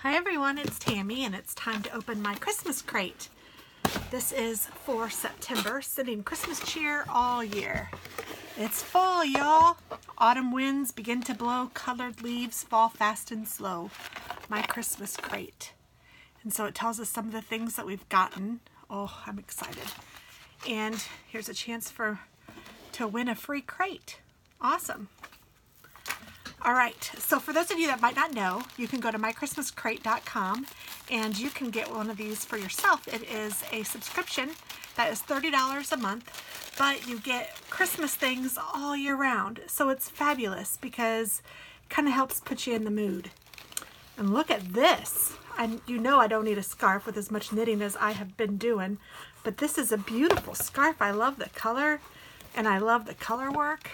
Hi everyone, it's Tammy and it's time to open my Christmas crate. This is for September, sending Christmas cheer all year. It's fall, y'all. Autumn winds begin to blow, colored leaves fall fast and slow. My Christmas crate. And so it tells us some of the things that we've gotten. Oh, I'm excited. And here's a chance to win a free crate. Awesome. All right, so for those of you that might not know, you can go to mychristmascrate.com and you can get one of these for yourself. It is a subscription that is $30 a month, but you get Christmas things all year round. So it's fabulous because it kind of helps put you in the mood. And look at this. You know I don't need a scarf with as much knitting as I have been doing, but this is a beautiful scarf. I love the color and I love the color work.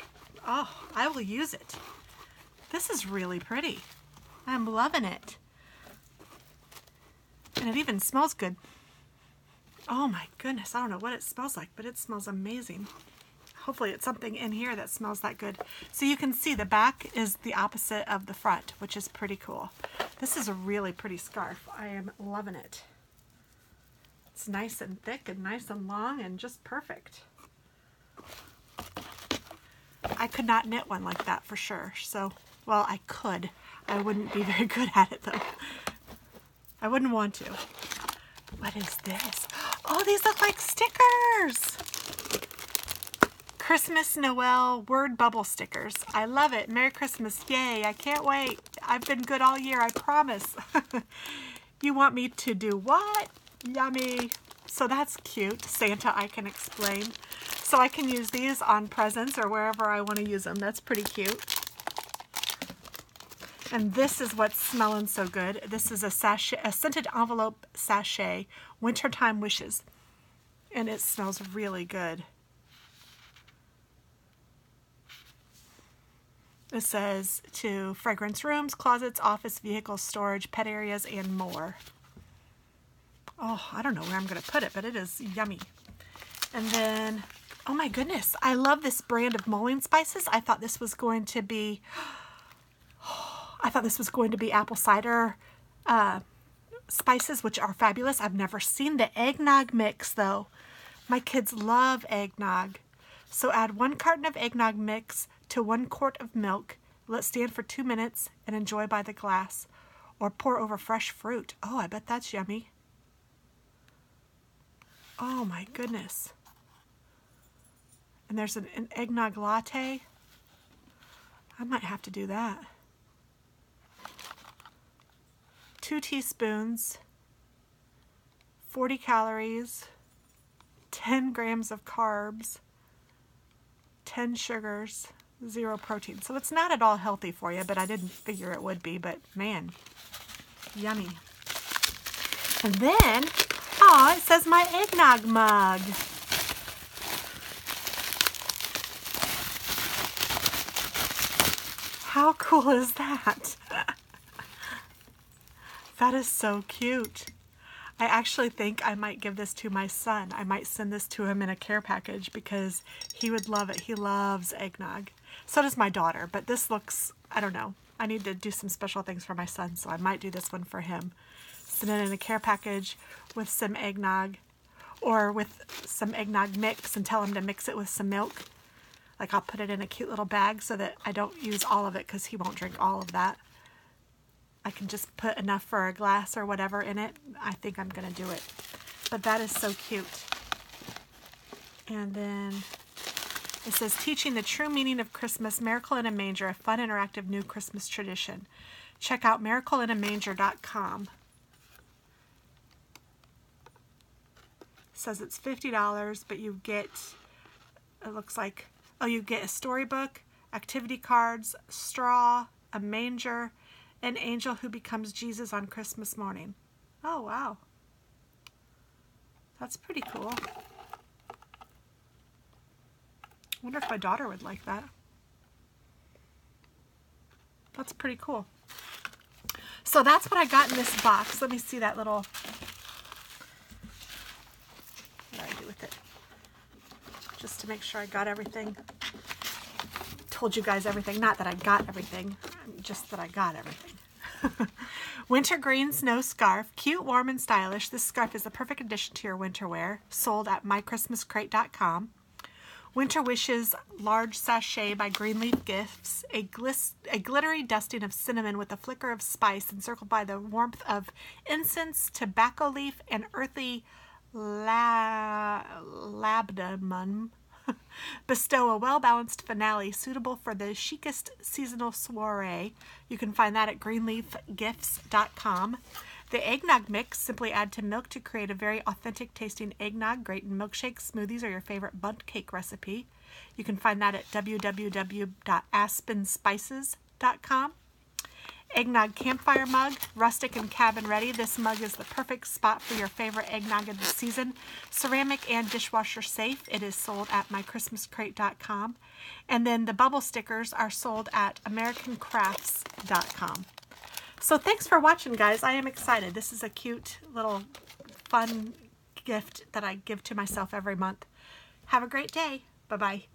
Oh, I will use it. This is really pretty. I'm loving it. And it even smells good. Oh my goodness, I don't know what it smells like, but it smells amazing. Hopefully it's something in here that smells that good. So you can see the back is the opposite of the front, which is pretty cool. This is a really pretty scarf. I am loving it. It's nice and thick and nice and long and just perfect. I could not knit one like that for sure. So, well, I could. I wouldn't be very good at it though. I wouldn't want to. What is this? Oh, these look like stickers. Christmas, Noel, word bubble stickers. I love it. Merry Christmas. Yay. I can't wait. I've been good all year, I promise. You want me to do what? Yummy. So that's cute. Santa, I can explain. So I can use these on presents or wherever I want to use them. That's pretty cute. And this is what's smelling so good. This is a sachet, a scented envelope sachet, Wintertime Wishes. And it smells really good. It says to fragrance rooms, closets, office, vehicles, storage, pet areas, and more. Oh, I don't know where I'm going to put it, but it is yummy. And then, oh my goodness, I love this brand of mulling spices. I thought this was going to be apple cider spices, which are fabulous. I've never seen the eggnog mix though. My kids love eggnog. So add 1 carton of eggnog mix to 1 quart of milk. Let stand for 2 minutes and enjoy by the glass. Or pour over fresh fruit. Oh, I bet that's yummy. Oh my goodness. And there's an eggnog latte. I might have to do that. 2 teaspoons, 40 calories, 10 grams of carbs, 10 sugars, 0 protein. So it's not at all healthy for you, but I didn't figure it would be, but man, yummy. And then, oh, it says my eggnog mug. How cool is that? That is so cute. I actually think I might give this to my son. I might send this to him in a care package because he would love it. He loves eggnog. So does my daughter, but this looks, I don't know. I need to do some special things for my son, so I might do this one for him. Send it in a care package with some eggnog or with some eggnog mix and tell him to mix it with some milk. Like I'll put it in a cute little bag so that I don't use all of it because he won't drink all of that. I can just put enough for a glass or whatever in it. I think I'm going to do it. But that is so cute. And then it says, Teaching the True Meaning of Christmas, Miracle in a Manger, a fun, interactive new Christmas tradition. Check out miracleinaManger.com. It says it's $50, but you get, it looks like, oh, you get a storybook, activity cards, straw, a manger, an angel who becomes Jesus on Christmas morning. Oh, wow. That's pretty cool. I wonder if my daughter would like that. That's pretty cool. So that's what I got in this box. Let me see that little... What do I do with it? Just to make sure I got everything. Told you guys everything. Not that I got everything, just that I got everything. Wintergreen Snow Scarf. Cute, warm, and stylish. This scarf is the perfect addition to your winter wear. Sold at mychristmascrate.com. Winter Wishes Large Sachet by Greenleaf Gifts. A glittery dusting of cinnamon with a flicker of spice encircled by the warmth of incense, tobacco leaf, and earthy labdanum. Bestow a well-balanced finale suitable for the chicest seasonal soiree. You can find that at greenleafgifts.com. The eggnog mix. Simply add to milk to create a very authentic tasting eggnog, great in milkshakes, smoothies, or your favorite bundt cake recipe. You can find that at www.aspenspices.com. Eggnog campfire mug, rustic and cabin ready. This mug is the perfect spot for your favorite eggnog of the season. Ceramic and dishwasher safe. It is sold at mychristmascrate.com. And then the bubble stickers are sold at americancrafts.com. So thanks for watching, guys. I am excited. This is a cute little fun gift that I give to myself every month. Have a great day. Bye-bye.